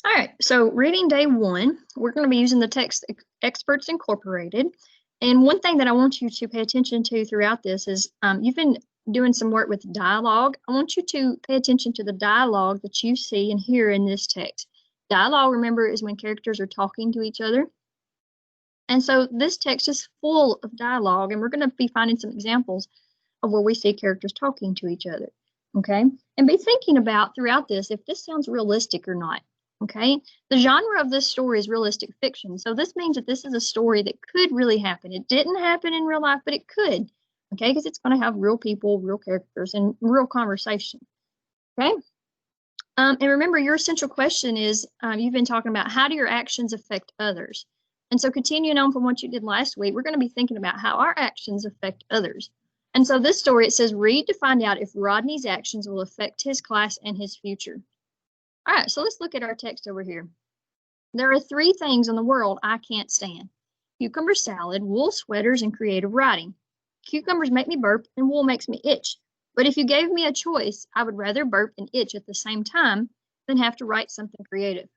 All right, so reading day 1, we're going to be using the Text Experts Incorporated. And one thing that I want you to pay attention to throughout this is you've been doing some work with dialogue. I want you to pay attention to the dialogue that you see and hear in this text. Dialogue, remember, is when characters are talking to each other. And so this text is full of dialogue, and we're going to be finding some examples of where we see characters talking to each other. Okay, and be thinking about throughout this if this sounds realistic or not. Okay, the genre of this story is realistic fiction, so this means that this is a story that could really happen. It didn't happen in real life, but it could. Okay, because it's going to have real people, real characters, and real conversation. Okay, and remember, your essential question is you've been talking about how do your actions affect others. And so continuing on from what you did last week, we're going to be thinking about how our actions affect others. And so this story, it says, read to find out if Rodney's actions will affect his class and his future. All right, so let's look at our text over here. There are 3 things in the world I can't stand: cucumber salad, wool sweaters, and creative writing. Cucumbers make me burp and wool makes me itch. But if you gave me a choice, I would rather burp and itch at the same time than have to write something creative.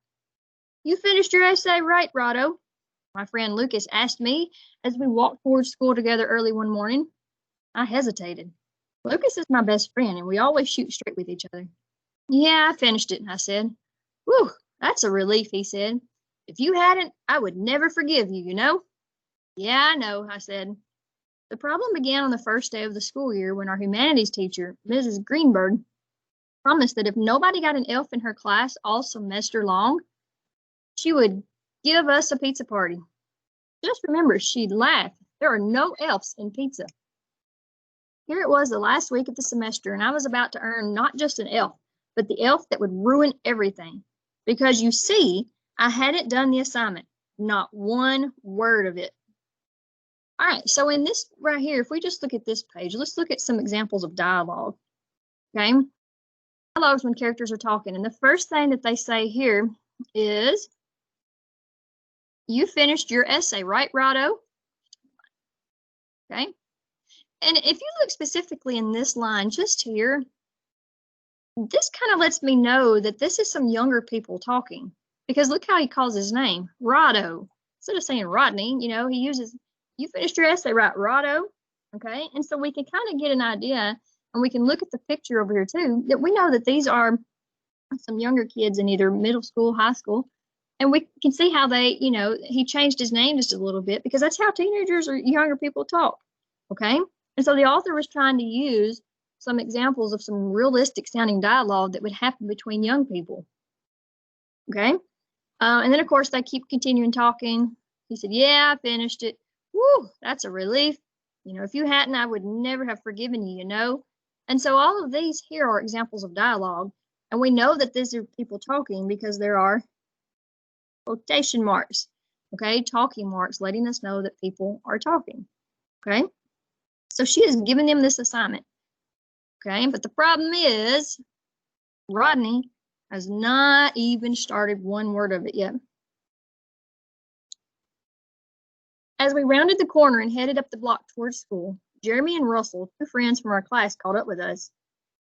You finished your essay right, Rado? My friend Lucas asked me as we walked towards school together early one morning. I hesitated. Lucas is my best friend, and we always shoot straight with each other. Yeah, I finished it, I said. Whew, that's a relief, he said. If you hadn't, I would never forgive you, you know? Yeah, I know, I said. The problem began on the first day of the school year when our humanities teacher, Mrs. Greenberg, promised that if nobody got an F in her class all semester long, she would give us a pizza party. Just remember, she'd laugh. There are no F's in pizza. Here it was the last week of the semester, and I was about to earn not just an F, but the F that would ruin everything. Because you see, I hadn't done the assignment. Not one word of it. All right, so in this right here, if we just look at this page, let's look at some examples of dialogue. Okay? Dialogue is when characters are talking, and the first thing that they say here is, you finished your essay, right, Rado? Okay? And if you look specifically in this line just here, this kind of lets me know that this is some younger people talking, because look how he calls his name, Rado. Instead of saying Rodney, you know, he uses, you finished your essay, right, Rado? Okay, and so we can kind of get an idea, and we can look at the picture over here too, that we know that these are some younger kids in either middle school, high school, and we can see how they, you know, he changed his name just a little bit because that's how teenagers or younger people talk. Okay, and so the author was trying to use some examples of some realistic sounding dialogue that would happen between young people. Okay, and then of course they keep continuing talking. He said, yeah, I finished it. Woo, that's a relief. You know, if you hadn't, I would never have forgiven you, you know. And so all of these here are examples of dialogue, and we know that these are people talking because there are quotation marks, okay, talking marks letting us know that people are talking. Okay, so she has given them this assignment. Okay, but the problem is Rodney has not even started one word of it yet. As we rounded the corner and headed up the block towards school, Jeremy and Russell, 2 friends from our class, caught up with us.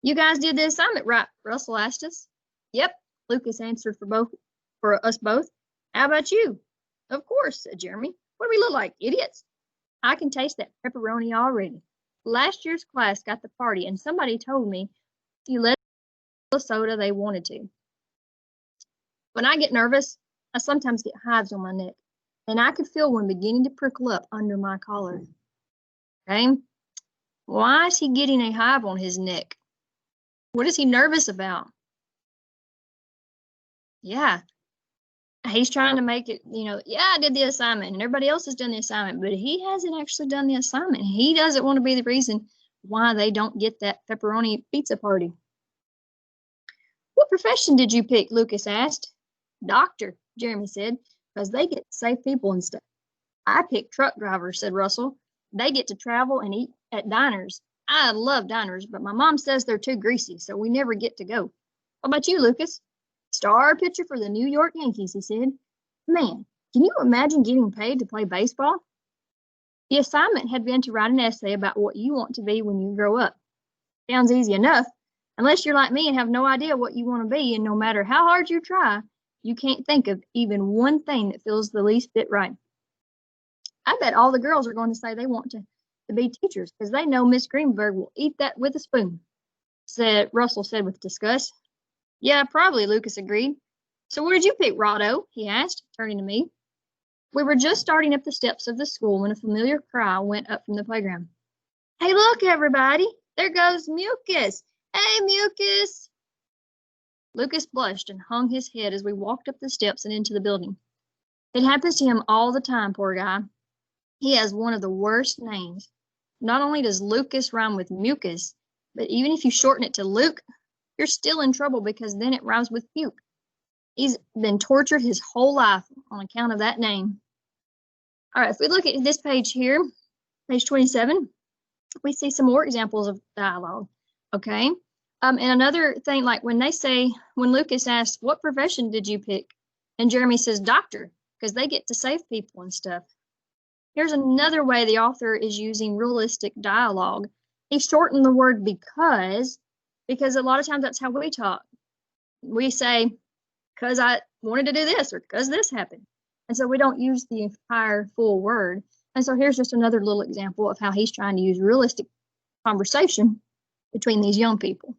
You guys did the assignment right, Russell asked us. Yep, Lucas answered for us both. How about you? Of course, said Jeremy. What do we look like, idiots? I can taste that pepperoni already. Last year's class got the party, and somebody told me you let the soda they wanted to. When I get nervous, I sometimes get hives on my neck, and I could feel one beginning to prickle up under my collar. Okay? Why is he getting a hive on his neck? What is he nervous about? Yeah. He's trying to make it, you know, yeah, I did the assignment, and everybody else has done the assignment, but he hasn't actually done the assignment. He doesn't want to be the reason why they don't get that pepperoni pizza party. What profession did you pick? Lucas asked. Doctor, Jeremy said, because they get to save people and stuff. I picked truck driver, said Russell. They get to travel and eat at diners. I love diners, but my mom says they're too greasy, so we never get to go. What about you, Lucas? Star pitcher for the New York Yankees, he said. Man, can you imagine getting paid to play baseball? The assignment had been to write an essay about what you want to be when you grow up. Sounds easy enough, unless you're like me and have no idea what you want to be, and no matter how hard you try, You can't think of even one thing that feels the least bit right. I bet all the girls are going to say they want to be teachers because they know Miss Greenberg will eat that with a spoon, Russell said with disgust. Yeah, probably, Lucas agreed. So what did you pick, Rado? He asked, turning to me. We were just starting up the steps of the school when a familiar cry went up from the playground. Hey, look, everybody! There goes Mucus! Hey, Mucus! Lucas blushed and hung his head as we walked up the steps and into the building. It happens to him all the time, poor guy. He has one of the worst names. Not only does Lucas rhyme with mucus, but even if you shorten it to Luke, you're still in trouble because then it rhymes with puke. He's been tortured his whole life on account of that name. All right, if we look at this page here, page 27, we see some more examples of dialogue, okay? And another thing, like when Lucas asks, what profession did you pick? And Jeremy says, doctor, because they get to save people and stuff. Here's another way the author is using realistic dialogue. He shortened the word because a lot of times that's how we talk. We say, because I wanted to do this or because this happened. And so we don't use the entire full word. And so here's just another little example of how he's trying to use realistic conversation between these young people.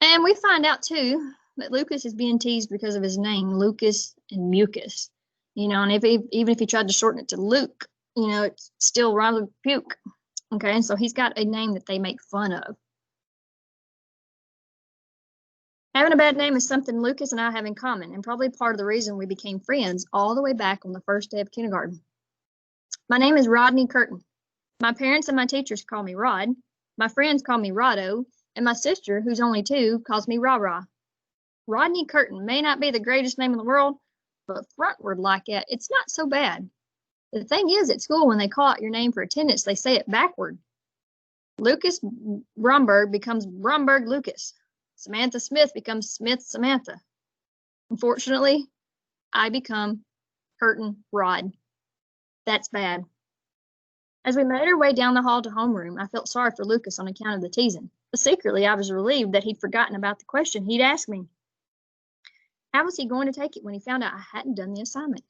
And we find out too that Lucas is being teased because of his name, Lucas and Mucus. You know, and even if he tried to shorten it to Luke, you know, it's still rhymes with puke. Okay, and so he's got a name that they make fun of. Having a bad name is something Lucas and I have in common, and probably part of the reason we became friends all the way back on the first day of kindergarten. My name is Rodney Curtin. My parents and my teachers call me Rod. My friends call me Rado, and my sister, who's only 2, calls me Ra-Ra. Rodney Curtin may not be the greatest name in the world, but frontward like that, it's not so bad. The thing is, at school, when they call out your name for attendance, they say it backward. Lucas Bromberg becomes Bromberg Lucas. Samantha Smith becomes Smith Samantha. Unfortunately, I become Curtin Rod. That's bad. As we made our way down the hall to homeroom, I felt sorry for Lucas on account of the teasing, but secretly I was relieved that he'd forgotten about the question he'd asked me. How was he going to take it when he found out I hadn't done the assignment?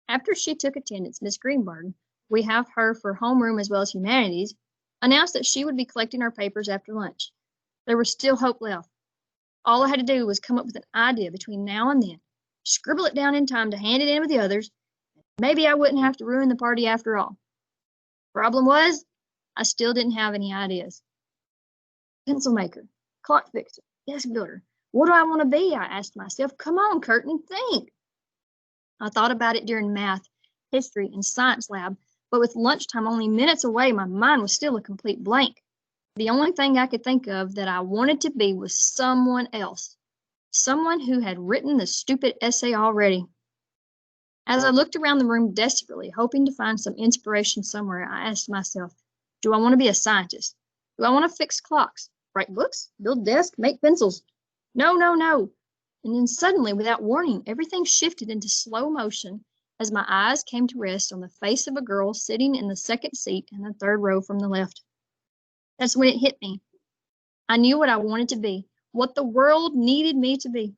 After she took attendance, Miss Greenberg, we have her for homeroom as well as humanities, announced that she would be collecting our papers after lunch. There was still hope left. All I had to do was come up with an idea between now and then, scribble it down in time to hand it in with the others. Maybe I wouldn't have to ruin the party after all. Problem was, I still didn't have any ideas. Pencil maker, clock fixer, desk builder. What do I want to be? I asked myself. Come on, Curtin, think. I thought about it during math, history, and science lab, but with lunchtime only minutes away, my mind was still a complete blank. The only thing I could think of that I wanted to be was someone else, someone who had written the stupid essay already. As I looked around the room desperately, hoping to find some inspiration somewhere, I asked myself, do I want to be a scientist? Do I want to fix clocks, write books, build desks, make pencils? No, no, no. And then suddenly, without warning, everything shifted into slow motion as my eyes came to rest on the face of a girl sitting in the second seat in the third row from the left. That's when it hit me. I knew what I wanted to be, what the world needed me to be.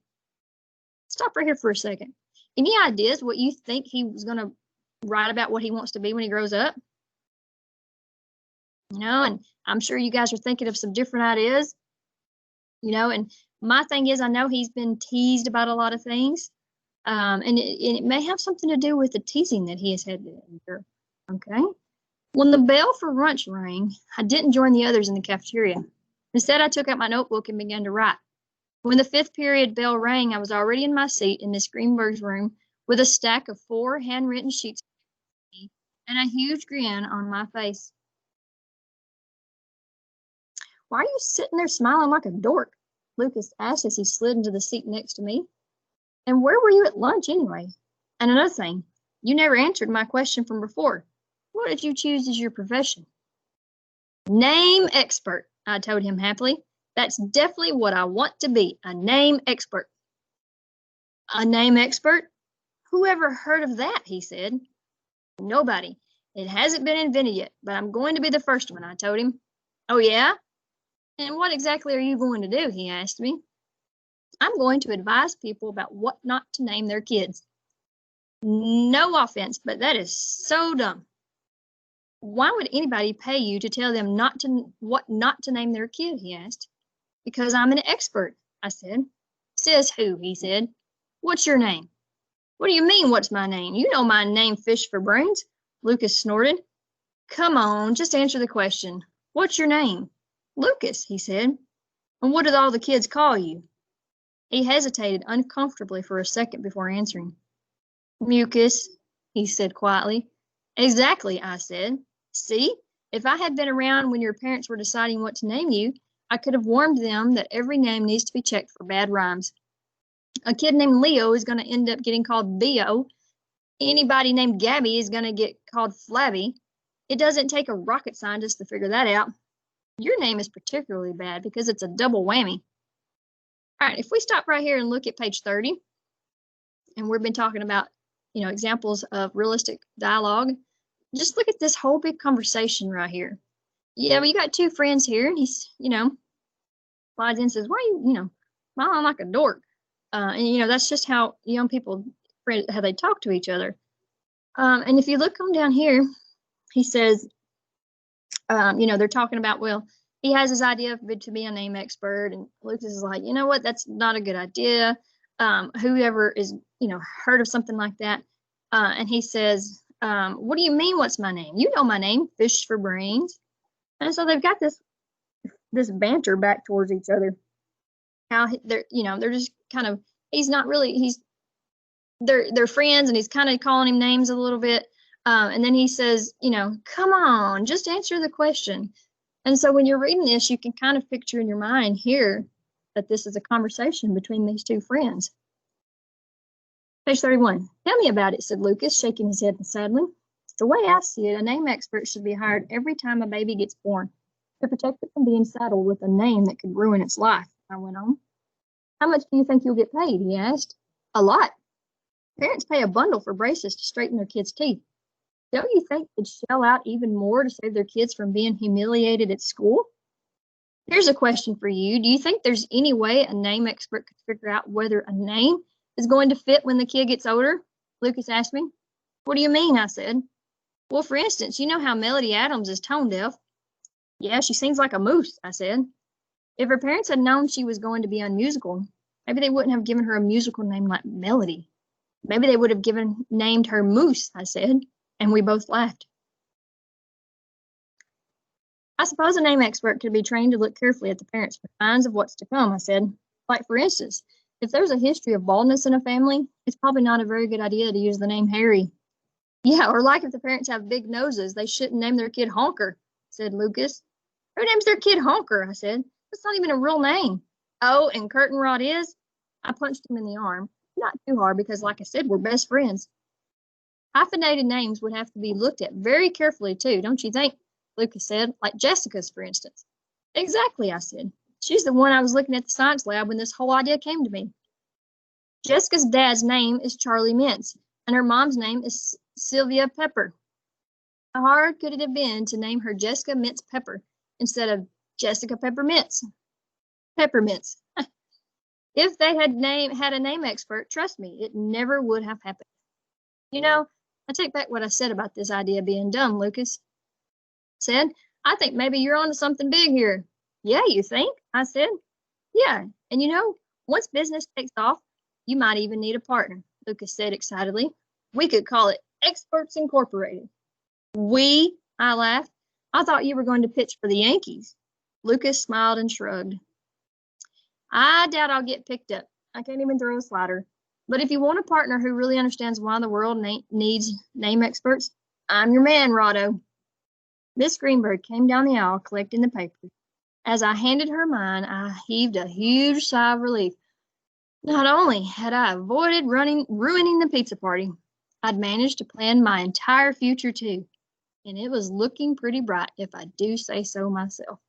Stop right here for a second. Any ideas what you think he was going to write about what he wants to be when he grows up? You know, and I'm sure you guys are thinking of some different ideas. You know, and my thing is, I know he's been teased about a lot of things, and it may have something to do with the teasing that he has had to endure. Okay. When the bell for lunch rang, I didn't join the others in the cafeteria. Instead, I took out my notebook and began to write. When the 5th period bell rang, I was already in my seat in Miss Greenberg's room with a stack of 4 handwritten sheets and a huge grin on my face. Why are you sitting there smiling like a dork? Lucas asked as he slid into the seat next to me. And where were you at lunch anyway? And another thing, you never answered my question from before. What did you choose as your profession? Name expert, I told him happily. That's definitely what I want to be, a name expert. A name expert? Who ever heard of that? He said. Nobody. It hasn't been invented yet, but I'm going to be the first one, I told him. Oh, yeah? And what exactly are you going to do? He asked me. I'm going to advise people about what not to name their kids. No offense, but that is so dumb. Why would anybody pay you to tell them what not to name their kid, he asked. Because I'm an expert, I said. Says who, he said. What's your name? What do you mean, what's my name? You know my name, Fish for Brains, Lucas snorted. Come on, just answer the question. What's your name? Lucas, he said. And what did all the kids call you? He hesitated uncomfortably for a second before answering. Mucus, he said quietly. Exactly, I said. See, if I had been around when your parents were deciding what to name you, I could have warned them that every name needs to be checked for bad rhymes. A kid named Leo is going to end up getting called Theo. Anybody named Gabby is going to get called Flabby. It doesn't take a rocket scientist to figure that out. Your name is particularly bad because it's a double whammy. All right, if we stop right here and look at page 30, and we've been talking about, examples of realistic dialogue, just look at this whole big conversation right here. Yeah, well, you got two friends here, and he's, slides in and says, why are you, smiling like a dork? And, that's just how young people, how they talk to each other. And if you look on down here, he says, they're talking about, well, he has his idea to be a name expert, and Lucas is like, you know what, that's not a good idea. Whoever is, heard of something like that. And he says, what do you mean, what's my name? You know my name, Fish for Brains. And so they've got this banter back towards each other. How they're, they're just kind of, they're friends, and he's kind of calling him names a little bit. And then he says, come on, just answer the question. And so when you're reading this, you can kind of picture in your mind here that this is a conversation between these two friends. Page 31. Tell me about it, said Lucas, shaking his head sadly. The way I see it, a name expert should be hired every time a baby gets born to protect it from being saddled with a name that could ruin its life, I went on. How much do you think you'll get paid, he asked. A lot. Parents pay a bundle for braces to straighten their kids' teeth. Don't you think they'd shell out even more to save their kids from being humiliated at school? Here's a question for you. Do you think there's any way a name expert could figure out whether a name is going to fit when the kid gets older? Lucas asked me. What do you mean? I said. Well, for instance, you know how Melody Adams is tone deaf. Yeah, she sings like a moose, I said. If her parents had known she was going to be unmusical, maybe they wouldn't have given her a musical name like Melody. Maybe they would have named her Moose, I said, and we both laughed. I suppose a name expert could be trained to look carefully at the parents for signs of what's to come, I said. Like, for instance, if there's a history of baldness in a family, it's probably not a very good idea to use the name Harry. Yeah, or like if the parents have big noses, they shouldn't name their kid Honker, said Lucas. Who names their kid Honker? I said. That's not even a real name. Oh, and Curtain Rod is? I punched him in the arm. Not too hard because, like I said, we're best friends. Hyphenated names would have to be looked at very carefully, too, don't you think? Lucas said, like Jessica's, for instance. Exactly, I said. She's the one I was looking at the science lab when this whole idea came to me. Jessica's dad's name is Charlie Mintz, and her mom's name is Sylvia Pepper. How hard could it have been to name her Jessica Mintz Pepper instead of Jessica Peppermints? Peppermints. If they had a name expert, trust me, it never would have happened. I take back what I said about this idea being dumb, Lucas said. I think maybe you're onto something big here. Yeah, you think? I said. Yeah, and once business takes off, you might even need a partner, Lucas said excitedly. We could call it Experts Incorporated. We? I laughed. I thought you were going to pitch for the Yankees. Lucas smiled and shrugged. I doubt I'll get picked up. I can't even throw a slider. But if you want a partner who really understands why the world needs name experts, I'm your man, Rado. Miss Greenberg came down the aisle collecting the papers. As I handed her mine, I heaved a huge sigh of relief. Not only had I avoided ruining the pizza party, I'd managed to plan my entire future too. And it was looking pretty bright, if I do say so myself.